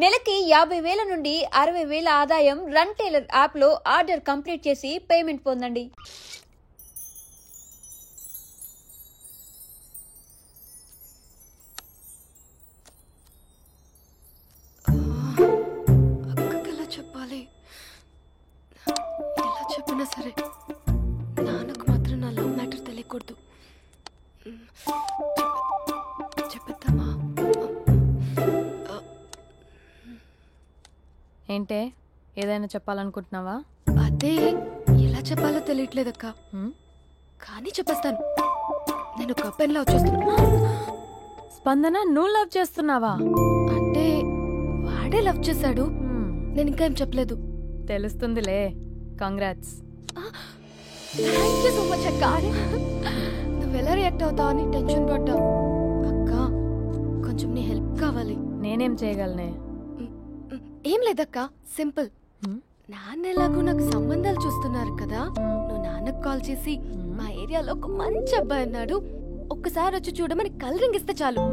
నెలకి 50,000 నుండి 60,000 ఆదాయం రన్ టైలర్ యాప్లో ఆర్డర్ కంప్లీట్ చేసి పేమెంట్ పొందండి. అక్కకెలా చెప్పాలి? ఎలా చెప్పినా సరే నాన్నకు మాత్రం నా లవ్ మ్యాటర్ తెలియకూడదు. చెప్పేద్దామా? ఏంటే ఏదైనా చెప్పాలనుకుంటున్నావా? అదే ఎలా చెప్పాలో తెలియట్లేదక్క. కానీ చెప్పేస్తాను. నేను ఒక అబ్బాయిని లవ్ చేస్తున్నా. స్పందన, నువ్వు లవ్ చేస్తున్నావా? అంటే వాడే లవ్ చేశాడు. నేను ఇంకా ఏం చెప్పలేదు. తెలుస్తుందిలే. Congrats. Thank you so much అక్క. నువ్వు ఎలా రియాక్ట్ అవుతావు అని టెన్షన్ పడ్డా. అక్క కొంచెం నీ హెల్ప్ కావాలి. నేనేం చేయగలనే? ఏం లేదక్క, సింపుల్. నాన్న ఎలాగో నాకు సంబంధాలు చూస్తున్నారు కదా, నువ్వు నాన్నకు కాల్ చేసి మా ఏరియాలో ఒక మంచి అబ్బాయి అన్నాడు, ఒక్కసారి వచ్చి చూడమని కలరింగ్ ఇస్తే చాలు.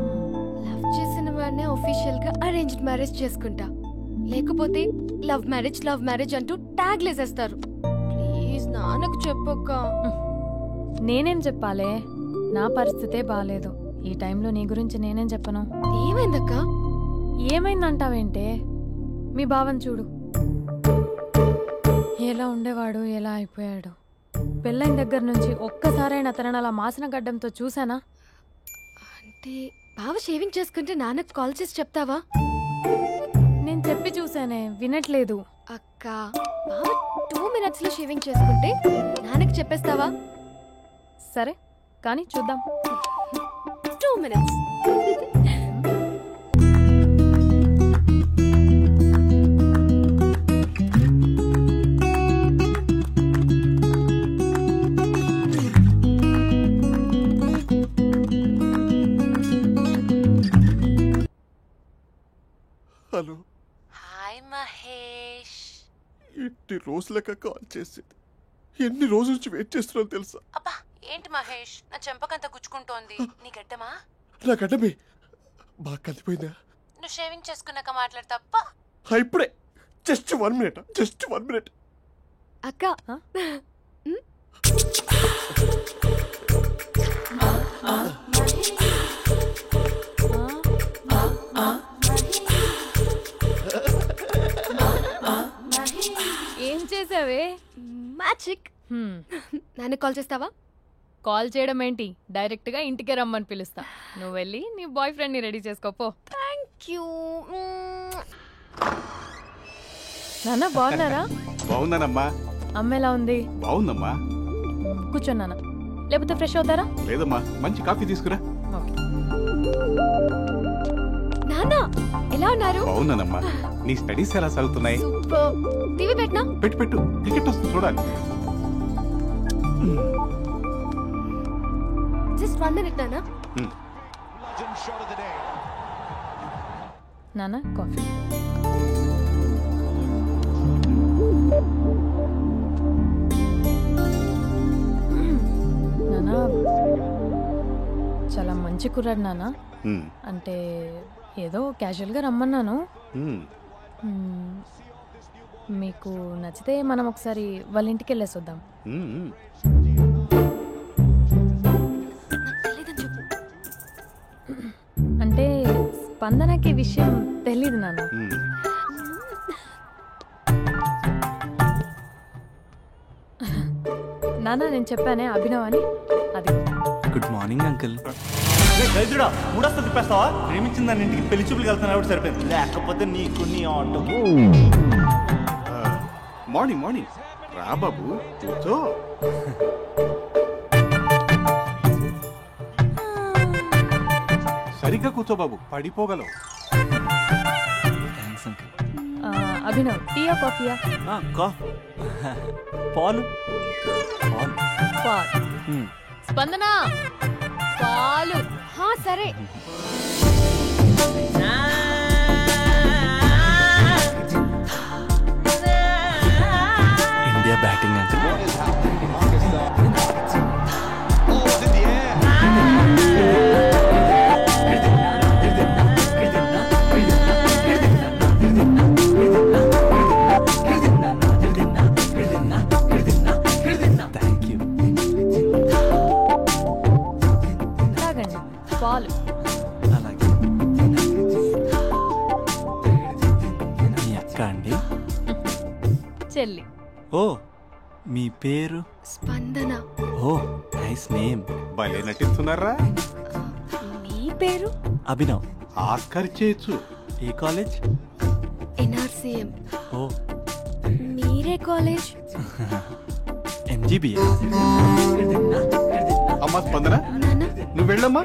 లవ్ చేసిన వాడినే ఒఫీషియల్ గా అరేంజ్డ్ మ్యారేజ్ చేసుకుంటా. లేకపోతే లవ్ మ్యారేజ్ అంటూ ట్యాగ్ లేసేస్తారు. ప్లీజ్ నాన్నకు చెప్పక్క. నేనేం చెప్పాలే? నా పరిస్థితే బాలేదు. ఈ టైంలో నీ గురించి నేనేం చెప్పను? ఏమైందక్క? ఏమైందంటావేంటే? మీ భావం చూడు, ఎలా ఉండేవాడు, ఎలా అయిపోయాడు. పెళ్ళైన దగ్గర నుంచి ఒక్కసారైనా తనని అలా మాసిన గడ్డంతో చూసానా? అంటే బావ షేవింగ్ చేసుకుంటే నాన్నకు కాల్ చేసి చెప్తావా? నేను చెప్పి చూసానే, వినట్లేదు. అక్క బావ 2 minutes లో షేవింగ్ చేసుకుంటే నాన్నకు చెప్పేస్తావా? సరే కానీ చూద్దాం. 2 minutes. హలో. హాయ్ మహేష్. ఎన్ని రోజులక కాల్ చేసేది? ఎన్ని రోజుల నుంచి వెయిట్ చేస్తున్నావు తెలుసా? అబ్బా ఏంటి మహేష్, నా చెంపకంత గుచ్చుకుంటోంది. నీ గడ్డమా? నా గడ్డమే బాగా కలిపోయిందా? నువ్వు షేవింగ్ చేసుకున్నాక మాట్లాడతాప్పా. ఇప్పుడే జస్ట్ 1 minute. అక్క ఏం చేసావే? మ్యాజిక్. నాన్న కాల్ చేస్తావా? కాల్ చేయడం ఏంటి, డైరెక్ట్ గా ఇంటికే రమ్మని పిలుస్తా. నువ్వు వెళ్ళి నీ బాయ్ ఫ్రెండ్ ని రెడీ చేసుకోపో. Thank you. నాన్న బాగున్నారా? బాగున్నానమ్మా. అమ్మ ఎలా ఉంది? బాగుందమ్మా. కూర్చోన్నానా, లేకపోతే ఫ్రెష్ అవుతారా? లేదమ్మా, మంచి కాఫీ తీసుకురా. నాన్న ఎలా ఉన్నారు? బాగున్నానమ్మా. నీ స్టడీస్ ఎలా సాగుతున్నాయి? సూపర్. టీవీ పెట్టనా? పెట్టు క్రికెట్ వస్తుంది చూడాలి. జస్ట్ 1 minute నాన్న. నాన్న కాఫీ. నాన్న చాలా మంచి కుర్రాడు నాన్న. అంటే ఏదో క్యాజువల్గా రమ్మన్నాను. మీకు నచ్చితే మనం ఒకసారి వాళ్ళ ఇంటికి వెళ్ళేసి వద్దాం. అంటే స్పందనకి విషయం తెలీదు నాన్న. నాన్న నేను చెప్పానే అభినవ్ అని, అది. Good morning uncle. గైజుడా మూడొస్తా తిప్పేస్తావా? ప్రేమించిన దాని ఇంటికి పెళ్లి చూపులు వెళ్తాను కాబట్టి సరిపోయింది, లేకపోతే నీకు నీ ఆటో. మార్నింగ్ రా బాబు, కూర్చో. సరిగ్గా కూర్చో బాబు, పడిపోగలవు. Thanks uncle. అభినవ్ టీయా కాఫీయా? పాలు. స్పందన పాలు. సరే. India batting uncle. చెల్లి. ఓ మీ పేరు? స్పందన. Oh nice name. భలే నటిస్తున్నారా? మీ పేరు? అభినవ్. ఆస్కార్ చేయొచ్చు. ఏ కాలేజ్? ఎన్ఆర్సీఎం. ఓ మీరే కాలేజ్? ఎంజీబీఏ. అమ్మా స్పందన, నాన్న. నువ్వు వెళ్ళమ్మా.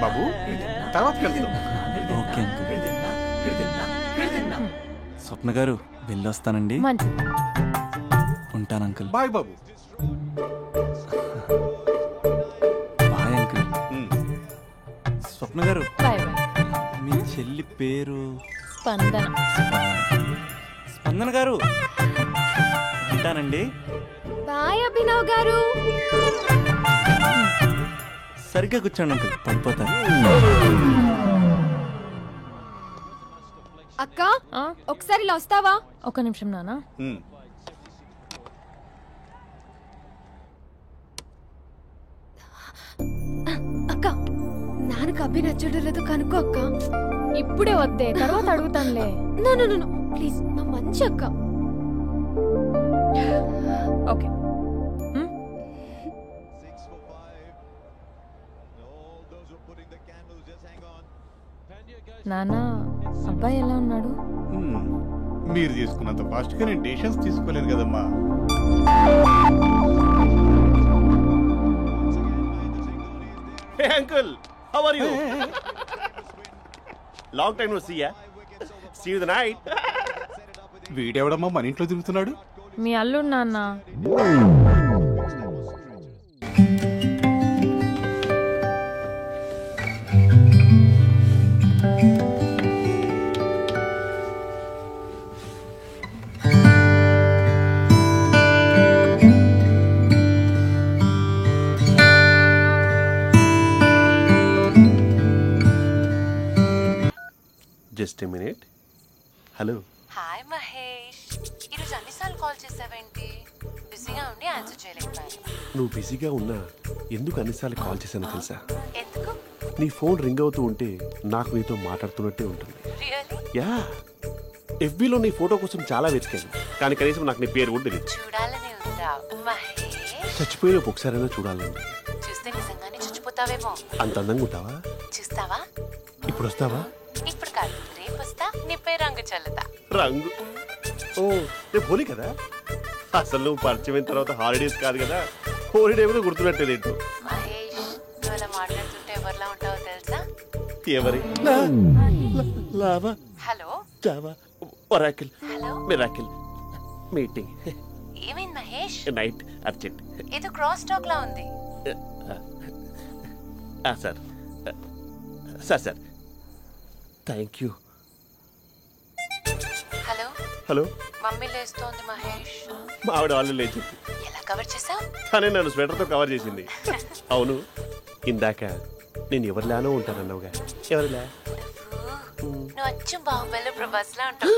బాబు తర్వాత వెళ్తాం. Okay uncle. స్వప్న గారు వెళ్ళొస్తానండి. మంచిది. ఉంటాను అంకుల్. బాయ్ బాబు. Bye uncle. స్వప్న గారు బాయ్ బాయ్. మీ చెల్లి పేరు? స్పందన. స్పందన గారు ఉంటానండి. బాయ్ అభినవ్ గారు. సరిగ్గా కూర్చోండి అంకుల్, పడిపోతారు. అక్క ఒకసారి ఇలా వస్తావా? ఒక నిమిషం నాన్న. అక్క నాన్నకు అభి నచ్చడం లేదో కనుక్కో అక్క. ఇప్పుడే వద్దే, తర్వాత అడుగుతానులే. నో ప్లీజ్, నా మంచి అక్క. ఓకే. నాన్న, అబ్బాయి ఎలా ఉన్నాడు? మీరు తీసుకున్నంత ఫాస్ట్ గా నేను డెసిషన్స్ తీసుకోలేదు కదమ్మా. Hey uncle, how are you? Long time no see ya. See you the night. వీడెవడమ్మా మన ఇంట్లో తిరుగుతున్నాడు? మీ అల్లుడు నాన్న. Just a minute. Hello. Hi Mahesh, ఈరోజు అన్నిసార్లు కాల్ చేసావేంటి? బిజీగా ఉండి ఆన్సర్ చేయలేకపోయాను. నువ్వు బిజీగా ఉన్నా ఎందుకు అన్నిసార్లు కాల్ చేశానో తెలుసా? ఎందుకు? నీ ఫోన్ రింగ్ అవుతూ ఉంటే నాకు నీతో మాట్లాడుతున్నట్టే ఉంటుంది. రియల్లీ? యా, ఎఫ్బీలో నీ ఫోటో కోసం చాలా వెతికాను, కానీ కనీసం నాకు నీ పేరు కూడా తెలియదు. చూడాలని ఉందా మహేష్? చచ్చిపోయిన ఒకసారైనా చూడాలండి. చూస్తే నిజంగానే చచ్చిపోతావేమో. అంత అందంగా ఉంటావా? చూస్తావా? ఇప్పుడు వస్తావా? ఇప్పుడు కాదు, రేపు వస్తా, నీపై రంగు చల్లుతా. రంగు? ఓ రేపు హోలీ కదా. అసలు నువ్వు పరిచయం అయిన తర్వాత హాలిడేస్ కాదు కదా, హోలిడే కూడా గుర్తున్నట్టేది ఏంటో. మహేష్, నువ్వు అలా మాట్లాడుతుంటే ఎవరిలా ఉంటావో తెలుసా? ఎవరి? Lava, hello java, oracle, hello, miracle, meeting, ఏమైంది మహేష్? Night, urgent. ఏదో క్రాస్ టాక్ లా ఉంది. Sir sir sir thank you. Hello hello, mummy లేస్తోంది మహేష్. మా ఆవిడ వాళ్ళు లేచింది. ఎలా కవర్ చేసావు? తనే నన్ను స్వెటర్తో కవర్ చేసింది. అవును, ఇందాక నేను ఎవరిలానో ఉంటానన్నావుగా, ఎవరిలా? నువ్వు అచ్చం బాహుబలి ప్రభాస్ లా ఉంటావు.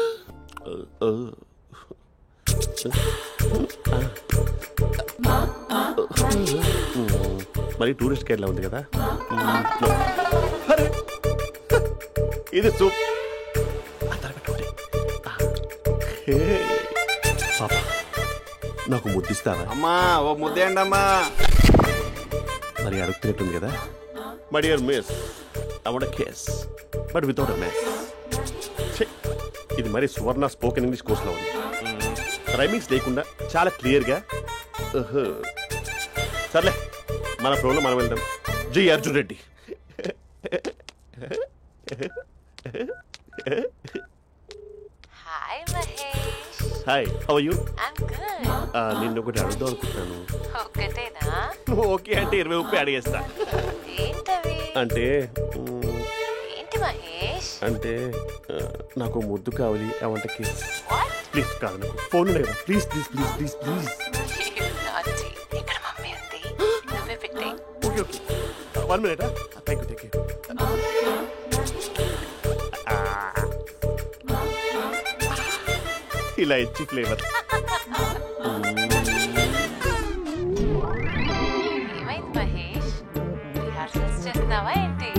మరి టూరిస్ట్ గైడ్లా ఉంది కదా. ఇది సూప్. పాపా, నాకు ముద్దిస్తావా? అమ్మా ఓ ముద్దేయండి అమ్మా. మరి అడుగుతున్నట్టుంది కదా. My dear miss, I want a kiss but without a miss. ఇది మరి సువర్ణ స్పోకెన్ ఇంగ్లీష్ కోర్సులో ఉంది. రైమింగ్స్ లేకుండా చాలా క్లియర్గా. సర్లే, మన ప్రోలో మనం వెళ్దాం. జై Arjun Reddy. Hi Mahesh. Hi, how are you? I'm good. నిన్ను ఒకటి అడుగుదాం అనుకుంటున్నాను. ఒక్కటేనా? ఓకే అంటే 20 రూపాయలు అడిగేస్తా. ఏంటవి? అంటే ఏంటి మహేష్? అంటే నాకు ముద్దు కావాలి. I want a kiss. What? Please కాదు, నాకు ఫోన్ లేదా. Please please please please please. నాటి ఇక్కడ మమ్మీ ఉంది, నువ్వే పెట్టే. Okay okay, 1 minute. Thank you thank you. ఇలా ఇచ్చి ఫ్లేవర్. ఏమైంది మహేష్? రిహార్సల్స్ చేస్తున్నావా ఏంటి?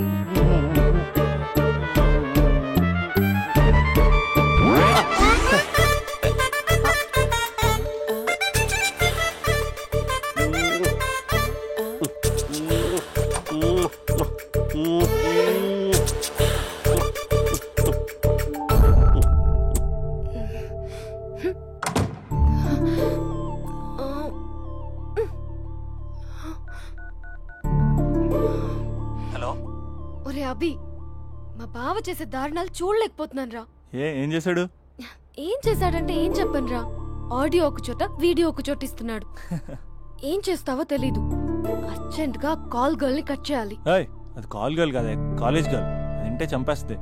బావ చేసే దారుణాలు చూడలేకపోతున్నాను రా. ఏం చేశాడు? ఏం చేశాడంటే ఏం చెప్పను రా. ఆడియో ఒక చోట వీడియో ఒక చోట ఇస్తున్నాడు. ఏం చేస్తావో తెలీదు. అర్జెంట్ గా కాల్ గర్ల్ ని కట్ చేయాలి. అది కాల్ గర్ల్ కాదే, కాలేజ్ గర్ల్. అదంటే చంపేస్తే.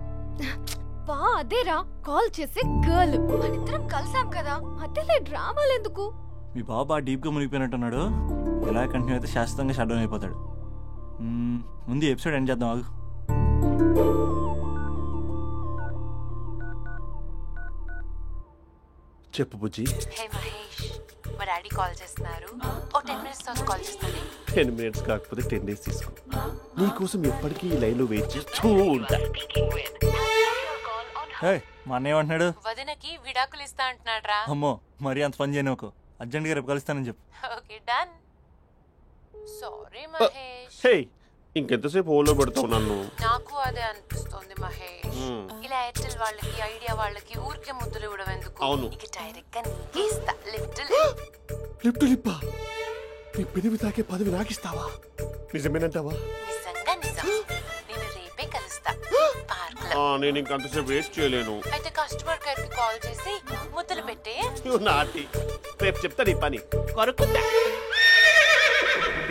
వా అదేరా కాల్ చేసే గర్ల్. మనిద్దరం కలిసాం కదా, మధ్యలో డ్రామాలు ఎందుకు? మీ బాబా డీప్ గా మునిగిపోయినట్టున్నాడు. ఎలా కంటిన్యూ అయితే శాశ్వతంగా షట్ డౌన్ అయిపోతాడు. ముందు ఎపిసోడ్ ఎండ్ చేద్దాం ఆగు. చెప్పు బుజ్జి. హే మహేష్, మా డాడీ కాల్ చేస్తున్నారు. ఓ 10 minutes తర్వాత కాల్ చేస్తాను. 10 minutes కాకపోతే 10 days తీసుకో. నీకోసం ఎప్పటికీ ఈ లైన్లో వెయిట్ చేస్తూ ఉంటా. మా అన్న ఏమంటున్నాడు? వదినకి విడాకులు ఇస్తా అంటున్నాడు రా. అమ్మో, మరీ అంత పని చేయను. అర్జెంట్గా రేపు కలుస్తానని చెప్పు. Okay done. సారీ మహేష్. హే, ఇంకెంతసేపు హోల్లో పెడతావు నన్ను? నాకు అదే అనిపిస్తుంది మహేష్. ఇలా ఎయిర్టెల్ వాళ్ళకి ఐడియా వాళ్ళకి ఊరికే ముద్దులు ఇవ్వడం ఎందుకు? అవును. ఇక డైరెక్ట్ గా నీకే ఇస్తా. లిప్టు లిప్పా, నీ పెదవి తాకే పదవి నాకిస్తావా? నిజమేనంటావా? నిజంగా నిజం. నేను రేపే కలుస్తా పార్క్ లో. నేను ఇంకంతసేపు వేస్ట్ చేయలేను. అయితే కస్టమర్ కేర్ కి కాల్ చేసి ముద్దులు పెట్టే. నాటి రేపు చెప్తా నీ పని. కొరుకుంటా.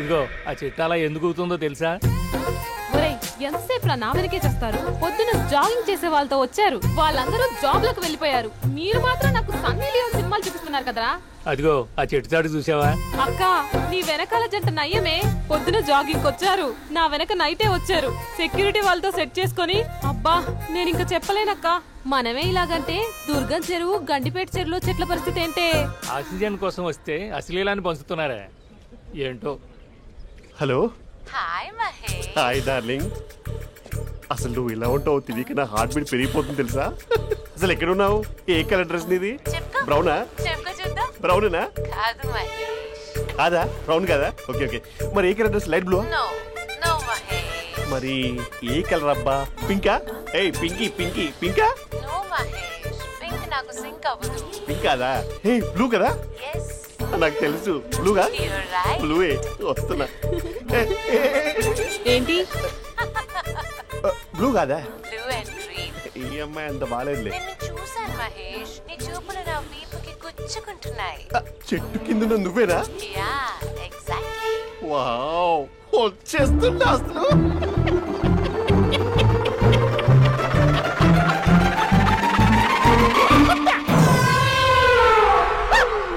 ఇదిగో ఆ చిట్టాలా ఎందుకు అవుతుందో తెలుసా? ఒరేయ్, ఎంతసేపు నా వెనకే చేస్తారు? పొద్దున జాగింగ్ చేసే వాళ్ళతో వచ్చారు, వాళ్ళందరూ జాబ్ లకు వెళ్ళిపోయారు. మీరు మాత్రం నాకు సన్నీ లియోన్ సినిమాలు చూపిస్తున్నారు కదరా. అదిగో ఆ చెట్టు చాటు చూసావా? అక్క, నీ వెనకాల జంట నయ్యమే. పొద్దున జాగింగ్ వచ్చారు, నా వెనక నైటే వచ్చారు. సెక్యూరిటీ వాళ్ళతో సెట్ చేసుకుని, అబ్బా నేను ఇంకా చెప్పలేనక్క. మనమే ఇలాగంటే దుర్గం చెరువు, గండిపేట చెరువులో చెట్ల పరిస్థితి ఏంటే? ఆక్సిజన్ కోసం వస్తే అశ్లీలాన్ని పంచుతున్నారా ఏంటో. Hello. Hi Mahesh. Hi darling. అసలు నువ్వు ఇలా ఉంటావు తిరిగి నా హార్ట్ బీట్ పెరిగిపోతుంది తెలుసా? అసలు ఎక్కడున్నావు? ఏ కలర్ డ్రెస్ నీది? బ్రౌనా? చూద్దాం. బ్రౌనేనా? కాదు మహేష్. కాదా? బ్రౌన్ కదా? Okay okay. మరి ఏ colour dress? Light blue? No no Mahesh. మరి ఏ కలర్ అబ్బా? పింకా? ఏయ్ పింకీ పింకీ పింకా? నో మహేష్, పింక్ నాకు సింక్ అవ్వదు. పింక్ కాదా? ఏ బ్లూ కదా? yes. నాకు తెలుసు. బ్లూగా? You're right. బ్లూవే వస్తున్నా. ఏంటి బ్లూ కాదా? Blue and green. ఈ అమ్మాయి అంత బాగాలేదులే. నిన్ను చూశాను మహేష్, నీ చూపులు నా వీపుకి గుచ్చుకుంటున్నాయి. చెట్టు కింద నువ్వేనా? Yeah exactly. వావ్, వచ్చేస్తున్నా అసలు.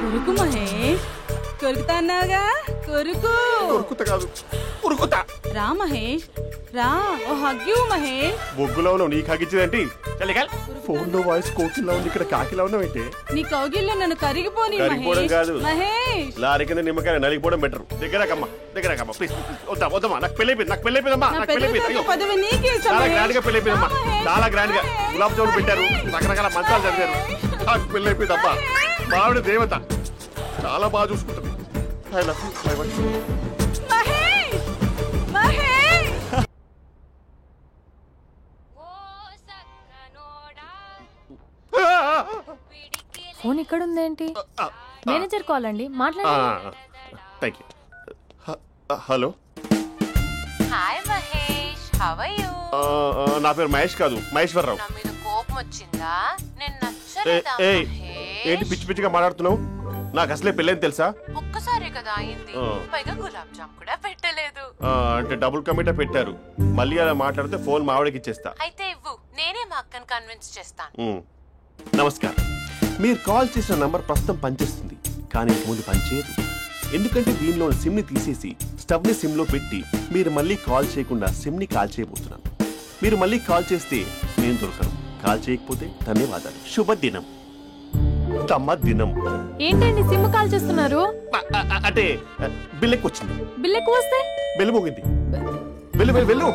కొరుకు మహేష్, కొరుకుతా అన్నావుగా, కొరుకు. ఉరుకుతా కాదు, ఉరుకుతా. రా మహేష్ రా, ఓ హగ్గు మహేష్. బొగ్గులో ఉన్నావు, నీకు హగిచ్చిందేంటి? ఫోన్ లో వాయిస్ కోకిలా ఉంది, ఇక్కడ కాకిలా ఉన్నావు అయితే. నీ కౌగిల్లో నన్ను కరిగిపోని కరిగిపోవడం కాదు, మహేష్. లారీ కింద నిమ్మకాయ నలిగిపోవడం బెటర్. దగ్గరకమ్మా దగ్గరకమ్మా ప్లీజ్. వద్దా వద్దమ్మా, నాకు పెళ్ళైపోయింది, నాకు పెళ్ళైపోయిందమ్మా, నాకు పెళ్ళైపోయింది. పదవి నీకే ఇస్తా చాలా మహేష్. గ్రాండ్ గా పెళ్ళైపోయిందమ్మా, చాలా గ్రాండ్ గా. గులాబ్ జామున్ పెట్టారు, రకరకాల మంచాలు చదివారు. నాకు పెళ్ళైపోయిందమ్మా. మావిడ దేవత, చాలా బాగా చూసుకుంటుంది. I love you, I want you. Mahesh Mahesh. Phone ఇక్కడ ఉందేంటి? మేనేజర్ కాల్ అండి, మాట్లాడండి. Thank you. Hello. Hi Mahesh, how are you? నా పేరు మహేష్ కాదు, మహేశ్వరరావు. నా మీద కోపం వచ్చిందా? నేను నచ్చలేదా మహేష్? ఏంటి పిచ్చి పిచ్చిగా మాట్లాడుతున్నావు? నాకు అసలే పెళ్ళని తెలుసా? ఒక్కసారి కదా అయింది, పైగా గులాబ్ జామ్ కూడా పెట్టలేదు. అంటే డబుల్ కమిటా పెట్టారు. మళ్ళీ అలా మాట్లాడితే ఫోన్ మావిడకి ఇచ్చేస్తా. అయితే ఇవ్వు, నేనే మా అక్కని కన్విన్స్ చేస్తాను. నమస్కారం. మీరు కాల్ చేసిన నంబర్ ప్రస్తుతం పనిచేస్తుంది, కానీ ముందు పనిచేయదు. ఎందుకంటే దీనిలో సిమ్ ని తీసేసి స్టవ్ ని సిమ్ లో పెట్టి మీరు మళ్ళీ కాల్ చేయకుండా సిమ్ ని కాల్ చేయబోతున్నాను. మీరు మళ్ళీ కాల్ చేస్తే నేను దొరకను, కాల్ చేయకపోతే ధన్యవాదాలు. శుభదినం. తమ దినం. ఏంటండి సిమ్ కాల్ చేస్తున్నారు? అంటే బిల్ ఎక్కువ వచ్చింది. బిల్ ఎక్కువ వస్తే? బెల్లు మోగింది. వెళ్ళు వెళ్ళు వెళ్ళు.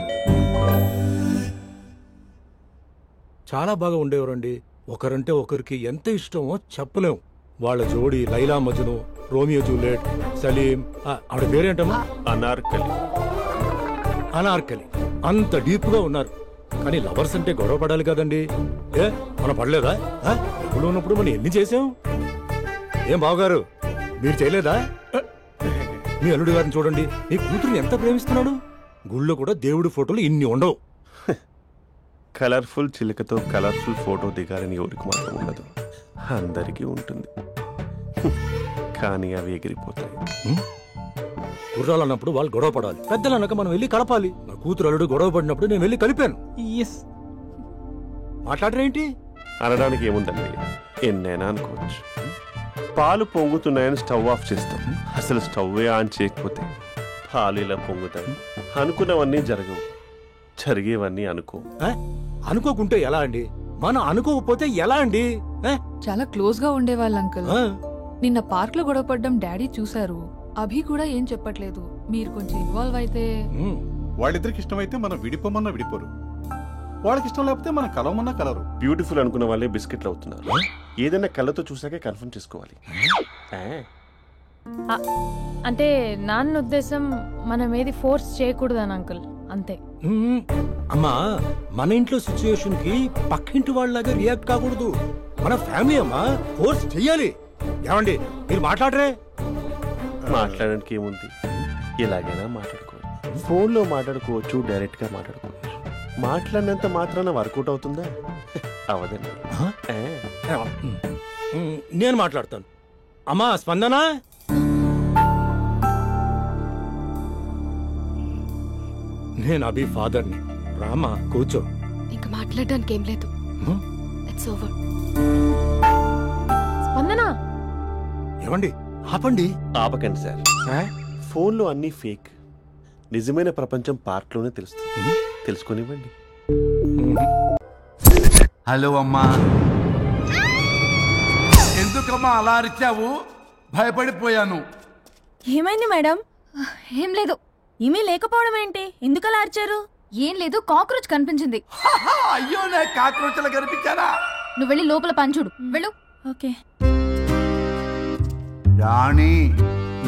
చాలా బాగా ఉండేవారండి. ఒకరంటే ఒకరికి ఎంత ఇష్టమో చెప్పలేం. వాళ్ళ జోడి లైలా మజ్ను, రోమియో జూలియట్, సలీం, ఆవిడ పేరేంటమ్మా? అనార్కలి. అనార్కలి. అంత డీప్ గా ఉన్నారు. కానీ లవర్స్ అంటే గొడవ పడాలి కదండి. ఏ మనం పడలేదా? ఎప్పుడు ఉన్నప్పుడు మనం ఎన్ని చేసాం? ఏం బావగారు, మీరు చేయలేదా? మీ అల్లుడి గారిని చూడండి, మీ కూతురుని ఎంత ప్రేమిస్తున్నాడు. గుళ్ళో కూడా దేవుడి ఫోటోలు ఇన్ని ఉండవు. కలర్ఫుల్ చిలుకతో కలర్ఫుల్ ఫోటో దిగాలని ఎవరికి మాత్రం ఉండదు, అందరికీ ఉంటుంది. కానీ అవి ఎగిరిపోతాయి. గుర్రాలు అన్నప్పుడు వాళ్ళు గొడవ పడాలి, పెద్దలు అన్నాక మనం వెళ్ళి కలపాలి. నా కూతురు అల్లుడు గొడవ పడినప్పుడు నేను వెళ్ళి కలిపాను. మాట్లాడరేంటి? అనడానికి ఏముందండి, ఎన్నైనా అనుకోవచ్చు. పాలు పొంగుతున్నాయని స్టవ్ ఆఫ్ చేస్తాం, అసలు స్టవ్ ఆన్ చేయకపోతే పాలు ఇలా పొంగుతాయి. అనుకున్నవన్నీ జరగవు, జరిగేవన్నీ అనుకోకుంటే ఎలా అండి? మనం అనుకోకపోతే ఎలా అండి? చాలా క్లోజ్ గా ఉండేవాళ్ళు అంకుల్. నిన్న పార్క్ లో గొడవపడ్డం డాడీ చూసారు. అభి కూడా ఏం చెప్పట్లేదు. మీరు కొంచెం ఇన్వాల్వ్ అయితే. వాళ్ళిద్దరికి ఇష్టమైతే మనం విడిపోమన్నా విడిపోరు, వాళ్ళకి ఇష్టం లేకపోతే మనం కలవమన్నా కలరు. బ్యూటిఫుల్ అనుకున్న వాళ్ళే బిస్కెట్లు అవుతున్నారు. ఏదైనా కళ్ళతో చూసాకే కన్ఫర్మ్ చేసుకోవాలి. అంటే నాన్న ఉద్దేశం మనం ఏది ఫోర్స్ చేయకూడదని అంకుల్, అంతే. అమ్మా, మన ఇంట్లో సిచ్యుయేషన్ కి పక్కింటి వాళ్ళలాగా రియాక్ట్ కాకూడదు. మన ఫ్యామిలీ అమ్మా, ఫోర్స్ చెయ్యాలి. ఏమండి మీరు మాట్లాడరే? మాట్లాడడానికి ఏముంది, ఎలాగైనా మాట్లాడుకోవచ్చు. ఫోన్లో మాట్లాడుకోవచ్చు, డైరెక్ట్ గా మాట్లాడుకోవచ్చు. మాట్లాడినంత మాత్రాన వర్కౌట్ అవుతుందా? అవదండి. నేను మాట్లాడతాను. అమ్మా స్పందన, నేను అభి ఫాదర్ని. రామా కూర్చో. ఇంకా మాట్లాడడానికి ఏం లేదు. It's over. స్పందన, ఏమండి ఆపండి. ఆపకండి సార్, ఫోన్లో అన్నీ ఫేక్. నిజమైన ప్రపంచం పార్ట్లోనే తెలుస్తుంది, తెలుసుకొనివ్వండి. హలో అమ్మా. ఎందుకమ్మా అలా అరిచావు? భయపడిపోయాను. ఏమైంది మేడం? ఏం లేదు. ఏమీ లేకపోవడం ఏంటి? ఎందుకు అలా అరిచారు? ఏం లేదు, కాక్రోచ్ కనిపించింది. అయ్యో, నాకు కాక్రోచ్లు కనిపించారా? నువ్వు వెళ్ళి లోపల పని చూడు, వెళ్ళు. ఓకే. రాణి,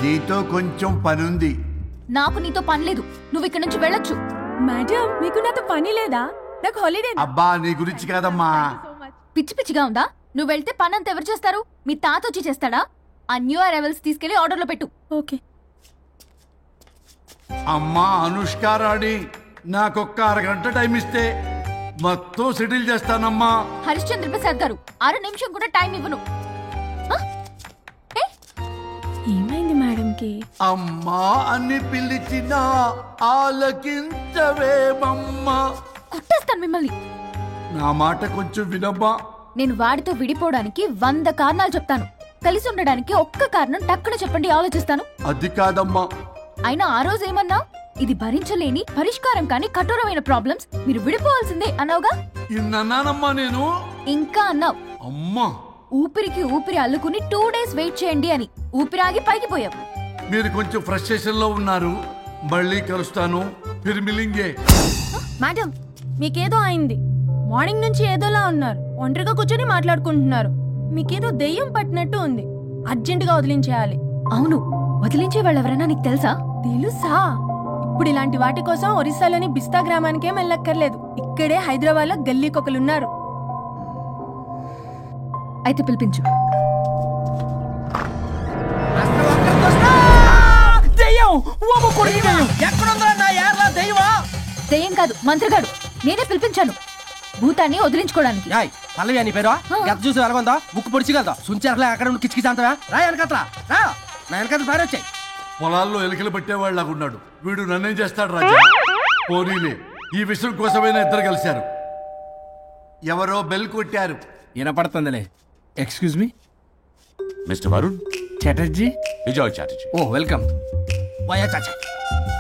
నీతో కొంచెం పనుంది. నాకు నీతో పని లేదు, నువ్వు ఇక్కడ నుంచి వెళ్ళొచ్చు. మేడం, మీకు నాతో పని లేదా? నాకు హాలిడే. అబ్బా, నీ గురించి కాదమ్మా. పిచ్చి పిచ్చిగా ఉందా? నువ్వు వెళ్తే పని అంతా ఎవరు చేస్తారు? మీ తాత వచ్చి చేస్తాడా? ఆ న్యూ అరైవల్స్ తీసుకెళ్లి ఆర్డర్లో పెట్టు. ఓకే. అమ్మా అనుష్క రాణి, నాకొక్క అరగంట టైం ఇస్తే మొత్తం సెటిల్ చేస్తానమ్మా. హరిశ్చంద్ర ప్రసాద్ గారు, 6 నిమిషం కూడా టైం ఇవ్వను. ఏమైంది మేడంకి? అమ్మా అని పిలిచినా ఆలకించవేమమ్మా. కొట్టేస్తాను మిమ్మల్ని. నా మాట కొంచెం వినమ్మా. నేను వాడితో విడిపోవడానికి 100 కారణాలు చెప్తాను. కలిసి ఉండడానికి ఒక్క కారణం టక్కున చెప్పండి, ఆలోచిస్తాను. అది కాదమ్మా. అయినా ఆ రోజు ఏమన్నా? ఇది భరించలేని, పరిష్కారం కాని కఠోరమైన ప్రాబ్లమ్స్, మీరు విడిపోవాల్సిందే అన్నావుగా? ఇన్నానమ్మా నేను. ఇంకా అన్నావు. అమ్మా, ఊపిరికి ఊపిరి అల్లుకుని 2 days వెయిట్ చేయండి అని. ఊపిరాగి పైకి పోయావు. మీరు కొంచెం ఫ్రస్ట్రేషన్ లో ఉన్నారు. మళ్ళీ కలుస్తాను. ఫిర్మిలింగే. మేడం, మీకేదో అయింది. మార్నింగ్ నుంచి ఏదోలా ఉన్నారు. ఒంటరిగా కూర్చొని మాట్లాడుకుంటున్నారు. మీకేదో దెయ్యం పట్టినట్టు ఉంది. అర్జెంటుగా వదిలించేయాలి. అవును, వదిలించే వాళ్ళెవరైనా నీకు తెలుసా? తెలుసా? ఇప్పుడు ఇలాంటి వాటి కోసం ఒరిస్సాలోని బిస్తా గ్రామానికేం వెళ్ళక్కర్లేదు. ఇక్కడే హైదరాబాద్ లో గల్లీకొకలున్నారు. అయితే పిలిపించు. దెయ్యం కాదు, మంత్రిగాడు. నేనే పిలిపించాను భూతాన్ని వదిలించుకోవడానికి. పల్లవి అని పేరు గత చూసి వెలగొందా ముక్కు పొడిచిగలదా సుంచరలే అక్కడ కిచకిచ అంతవా రా వెనకట్రా రా నా వెనకట్ల పారి వచ్చాయి. పొలాల్లో ఎలికలు పట్టేవాళ్ళకున్నాడు వీడు. నన్నేం చేస్తాడు రాజా? పోనీలే, ఈ విషయం కోసమైనా ఇద్దరు కలిశారు. ఎవరో బెల్ కొట్టారు. వినపడుతుందిలే. Excuse me mister Varun Chatterjee. Vijay Chatterjee. Oh welcome. వాయా చాచా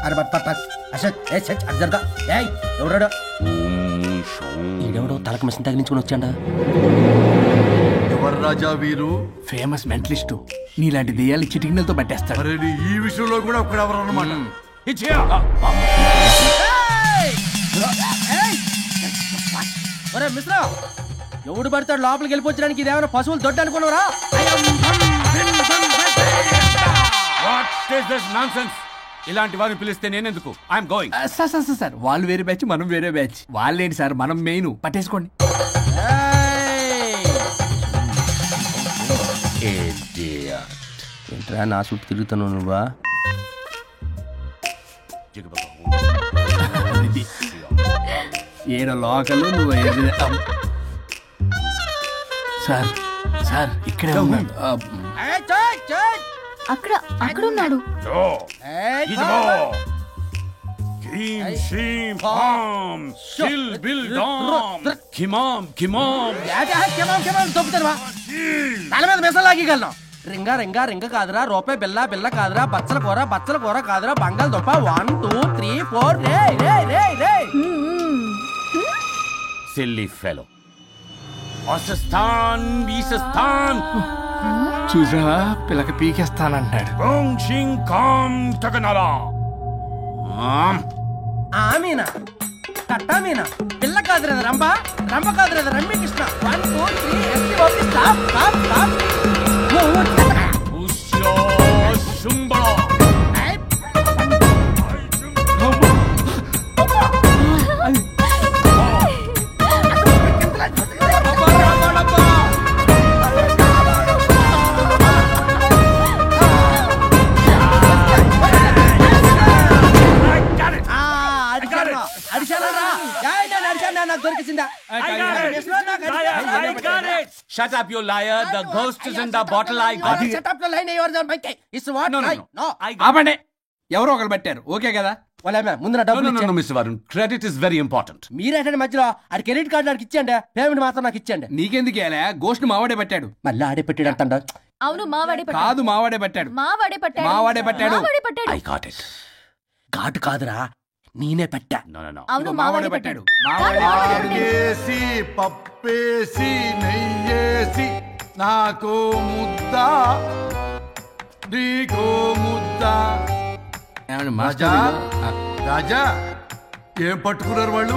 అరే బట్ పట్ అసత్ ఏ సచ్ అర్జర్దా ఏయ్ ఎవరడా? ఈడెవడో తలకు మిషన్ తగిలించుకుని వచ్చాడా? ఎవరు రాజా వీరు? Famous mentalist. నీలాంటి దెయ్యాలు చిటికినలతో పట్టేస్తాడు. అరే ఈ విషయంలో కూడా ఒకడెవరు అన్నమాట. ఒరే మిశ్రా, ఎవడు పడతాడు లోపలికి వెళ్ళిపోవడానికి? ఇదేమైనా పశువులు దొడ్డు అనుకున్నారా? ఇలాంటి వారిని పిలిస్తే నేనెందుకు? I'm going. సార్ వాళ్ళు వేరే బ్యాచ్, మనం వేరే బ్యాచ్. వాళ్ళేంటి సార్, మనం మెయిన్. పట్టేసుకోండి. ఏంట్రా నా చుట్టూ తిరుగుతాను నువ్వా? ఈడ లోకలు నువ్వు సార్ సార్ ఇక్కడే ఉన్నాడు. అక్కడ అక్కడ ఉన్నాడు. తల మీద మెసలు లాగగలను. రింగా రింగా రింగ కాదురా, రూపాయి బిల్ల బిల్ల కాదురా, బచ్చల కూర కాదురా, బంగాళదుంప 1 2 3 4 రే రే రే రే. Silly fellow. అసస్థాన్ బీసస్థాన్ చూసావా, పిల్లకి పీకేస్తానంటాడు. ఆమీనా కట్టామీనా పిల్ల కాదురా రంభ, రంభ కాదురా రమ్మి Krishna. 1 2 3 ST OP stop stop stop. Shut up, you liar. The ghost is in the bottle. I got it. Shut up the line. You are the mic. It's what? No. ఆపండి. ఎవరో ఒకరు పెట్టారు. ఓకే కదా? ముందు నా డబ్బులు ఇచ్చేయండి. Mister Varun, credit is very important. మీరేంటంటే మధ్యలో ఆడి క్రెడిట్ కార్డు నాకు ఇచ్చేయండి, పేమెంట్ మాత్రం నాకు ఇచ్చేయండి. నీకెందుకు ఇవ్వాలా? గోస్ట్ మావాడే పెట్టాడు. మళ్ళీ ఆడే పెట్టాడు అంటాడు. అవును మావాడే పెట్టాడు. కాదు మావాడే పెట్టాడు. మావాడే పెట్టాడు. మావాడే పెట్టాడు. I got it. ఘాటు కాదురా, నేనే పెట్టా. అవును మావాడే పెట్టాడు. చేసి పప్పేసి నెయ్యేసి నాకు ముద్ద నీకు ముద్ద. రాజా ఏం పట్టుకున్నారు వాళ్ళు?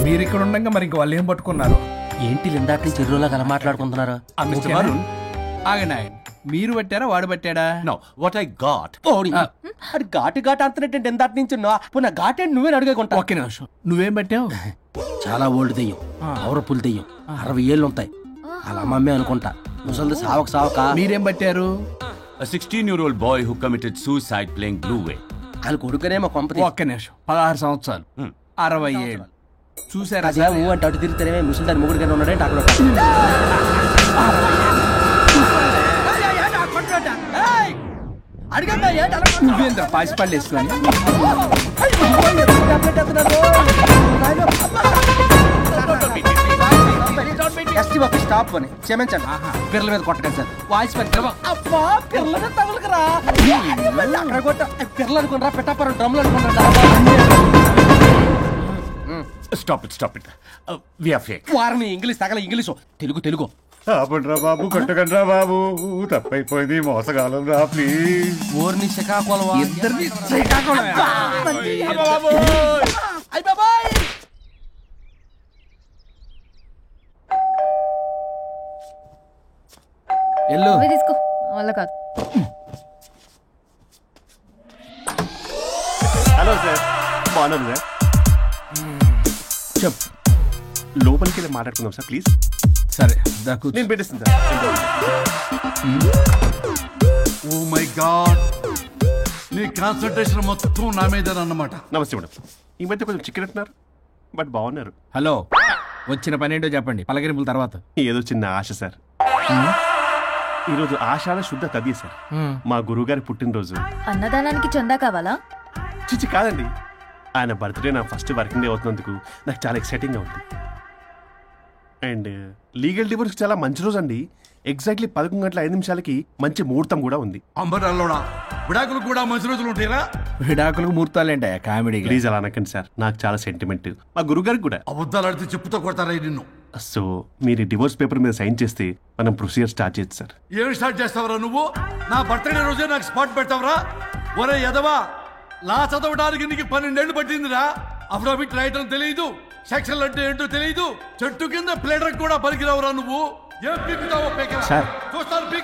మీరు ఇక్కడ ఉండగా మరి ఇంక వాళ్ళు ఏం పట్టుకున్నారు? ఏంటి ఇందాక నుంచి చెరువులో కల మాట్లాడుకుంటున్నారు? మిస్టర్ వరుణ్ ఆగనా, మీరు పెట్టారా వాడు పెట్టాడా? No, what I got. అది ఘాటు ఘాటు అంటున్నట్టు ఇందాక నుంచి పునః ఘాటు అంటే నువ్వే అడుగుకుంటా. ఒకే నిమిషం, నువ్వేం పెట్టావు? చాలా ఓల్డ్ దెయ్యం, పవర్ఫుల్ దెయ్యం, 60 ఏళ్ళు ఉంటాయి. అలా మమ్మీ అనుకుంటా. ముసలి సావక మీరేం పట్టారు? A 16-year-old boy who committed suicide playing Blue Whale. వాళ్ళు కొడుకునేమో కొంపతి. ఒక్క నిమిషం, 16 సంవత్సరాలు, 60 ఏళ్ళు చూసారా? అంటే అటు తిరుగుతానే ముసలి దాని ముగ్గురు ఉన్నాడంటే అక్కడ నువ్వేంద్ర పాసిపళ్ళు వేసుకొని స్టాప్ అని క్షమించండి. పిల్లల మీద కొట్టకండి సార్. వాయిస్ పిల్లల మీద తగులుకురా, అక్కడ కొట్ట పిల్లలు అనుకుంటారా, పెట్టాపరం డ్రమ్లు అనుకుంటారా. Stop it. We are fake. వారిని ఇంగ్లీష్ తగల ఇంగ్లీషు, తెలుగు. ఆపండ్రా బాబు, కొట్టకండ్రా బాబు, తప్పైపోయింది, మోసగాలం రా ప్లీజ్. ఊరిని శ్రీకాకుళం ఇద్దరిని శ్రీకాకుళం. ఎల్లు తీసుకో, వల్ల కాదు. హలో సార్, బాగున్నాను సార్. చెప్పు, లోపలికి వెళ్ళి మాట్లాడుకుందాం సార్ ప్లీజ్. సరే నేను పెట్టేస్తాను సార్. ఓ మై గాడ్, నీ కాన్సంట్రేషన్ మొత్తం నా మీద అన్నమాట. నమస్తే మేడం. ఈ మధ్య కొంచెం చిక్కినట్టున్నారు, బట్ బాగున్నారు. హలో, వచ్చిన పని ఏంటో చెప్పండి, పలకరింపుల తర్వాత. ఏదో చిన్న ఆశ సార్. ఈరోజు ఆషాఢ శుద్ధ తది సార్, మా గురువుగారి పుట్టినరోజు. అన్నదానానికి చందా కావాలా? చిచ్చి కాదండి, ఆయన బర్త్డే నా ఫస్ట్ వర్కింగ్ డే అవుతున్నందుకు నాకు చాలా ఎక్సైటింగ్గా ఉంది. అండ్ లీగల్ డివోర్స్ చాలా మంచి రోజు అండి. ఎగ్జాక్ట్లీ 11:05 మంచి ముహూర్తం కూడా ఉంది. అంబరాల్లోడా విడాకులు కూడా మంచి రోజులు ఉంటాయిరా? విడాకులకు ముహూర్తాలేంటా కామెడీ? ప్లీజ్ అలా అనకండి సార్, నాకు చాలా సెంటిమెంట్, మా గురుగారికి కూడా. అబద్ధాలు ఆడితే చెప్పుతో కొడతారా నిన్ను? సో మీరు డివోర్స్ పేపర్ మీద సైన్ చేస్తే మనం ప్రొసీజర్ స్టార్ట్ చేయొచ్చు సార్. ఏమి స్టార్ట్ చేస్తావరా నువ్వు? నా బర్త్డే రోజే నాకు స్పాట్ పెడతావరా? ఒరే ఎదవా, లా చదవడానికి నీకు 12 ఏళ్ళు పట్టిందిరా. అఫిడవిట్ రాయటం తెలియదు, సెక్షన్లు అంటే ఏంటో తెలియదు, చెట్టు కింద ప్లేడర్ కూడా పలికిరావురా నువ్వు. సార్,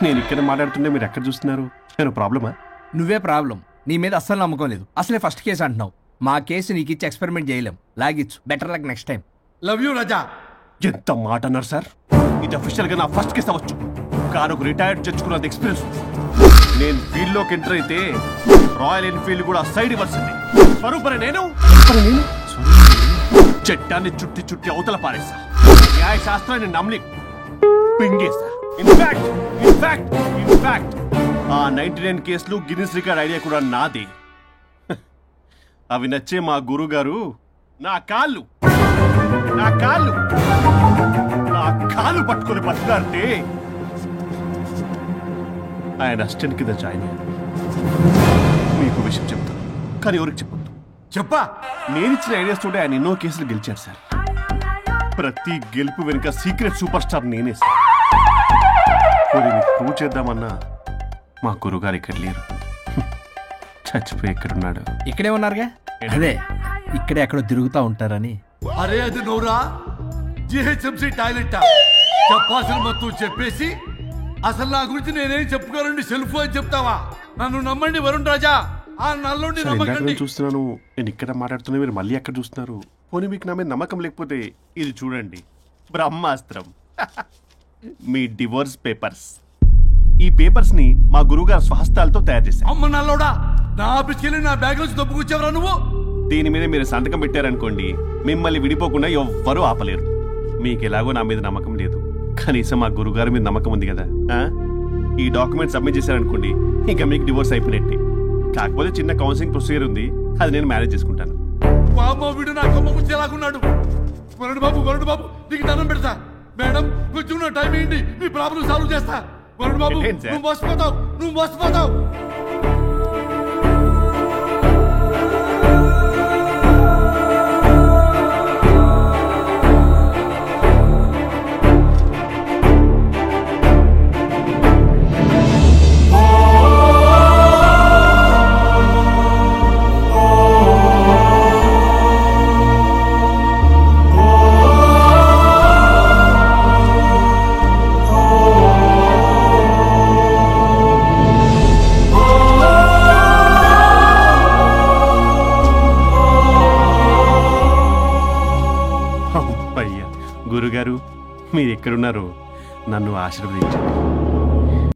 నేను ఇక్కడ మాట్లాడుతుంటే మీరు ఎక్కడ చూస్తున్నారు? నేను ప్రాబ్లమా? నువ్వే ప్రాబ్లం. నీ మీద అస్సలు నమ్మకం లేదు. అసలే ఫస్ట్ కేసు అంటున్నావు. మా కేసు నీకు ఇచ్చి ఎక్స్పెరిమెంట్ చేయలేం. లాగిచ్చు, better luck next time. Love you Raja. ఎంత మాట అన్నారు సార్? ఇది అఫీషియల్ గా నా ఫస్ట్ కేసు అవ్వచ్చు, కానీ ఒక రిటైర్డ్ తెచ్చుకున్నది ఎక్స్పీరియన్స్. నేను ఫీల్డ్ లోకి ఎంటర్ అయితే రాయల్ ఎన్ఫీల్డ్ కూడా సైడ్ ఇవ్వాల్సింది. నేను చట్టాన్ని చుట్టి చుట్టి అవతల పారేసా. న్యాయశాస్త్రాన్ని నమ్మి పింగేసా. ఇన్ఫాక్ట్ ఆ 99 కేసులు గిన్నిస్ రికార్డ్ ఐడియా కూడా నాదే. అవి నచ్చే మా గురుగారు నా కాళ్ళు పట్టుకొని బతకాలంటే ఆయన అసిస్టెంట్ కింద జాయిన్ అయ్యాను. మీకు విషయం చెప్తాను, కానీ ఎవరికి చెప్పొద్దు. చెప్పా, నేనిచ్చిన ఐడియాస్ తోటి ఆయన ఎన్నో కేసులు గెలిచారు సార్. ప్రతి గెలుపు వెనుక సీక్రెట్ సూపర్ స్టార్ నేనే సార్. ప్రూవ్ చేద్దామన్నా మా గురుగారు ఇక్కడ లేరు. చచ్చిపోయి ఎక్కడున్నాడు? ఇక్కడే ఉన్నారుగా. అదే ఇక్కడే ఎక్కడో తిరుగుతూ ఉంటారని. అరే అది నోరా జిహెచ్ఎంసీ టాయిలెట్ చెప్పాల్సిన మొత్తం చెప్పేసి అసలు నా గురించి నేనేం చెప్పుకోరండి సెల్ఫ్ అని చెప్తావా? నన్ను నమ్మండి వరుణ్ రాజా, ఆ నల్లోండి నమ్మకండి. చూస్తున్నాను నేను ఇక్కడ మాట్లాడుతున్నా, మీరు మళ్ళీ ఎక్కడ చూస్తున్నారు? పోనీ మీకు నా మీద నమ్మకం లేకపోతే ఇది చూడండి, బ్రహ్మాస్త్రం. మీ డివోర్స్ పేపర్స్. ఈ పేపర్స్ ని మా గురువుగారు స్వహస్తాలతో తయారు చేశారు. అమ్మ నల్లోడా, నా ఆఫీస్కి వెళ్ళి నా బ్యాగ్ నుంచి దొప్పుకొచ్చావరా నువ్వు? దీని మీద మీరు సంతకం పెట్టారనుకోండి, మిమ్మల్ని విడిపోకుండా ఎవ్వరూ ఆపలేరు. మీకు ఎలాగో నా మీద నమ్మకం లేదు, కనీసం మా గురుగారి మీద నమ్మకం ఉంది కదా. ఈ డాక్యుమెంట్ సబ్మిట్ చేశారనుకోండి, ఇంకా మీకు డివోర్స్ అయిపోయినట్టే. కాకపోతే చిన్న కౌన్సిలింగ్ ప్రొసీజర్ ఉంది, అది నేను మేనేజ్ చేసుకుంటాను. వీడు నా కొమ్మ గుచ్చేలాగున్నాడు. వరుణ్ బాబు నీకు దండం పెడతా. మేడం కొంచెం నా టైం ఏంటి, మీ ప్రాబ్లం సాల్వ్ చేస్తా. వరుణ్ బాబు నువ్వు మోసపోతావు. గురుగారు మీరు ఎక్కడున్నారో నన్ను ఆశీర్వదించండి.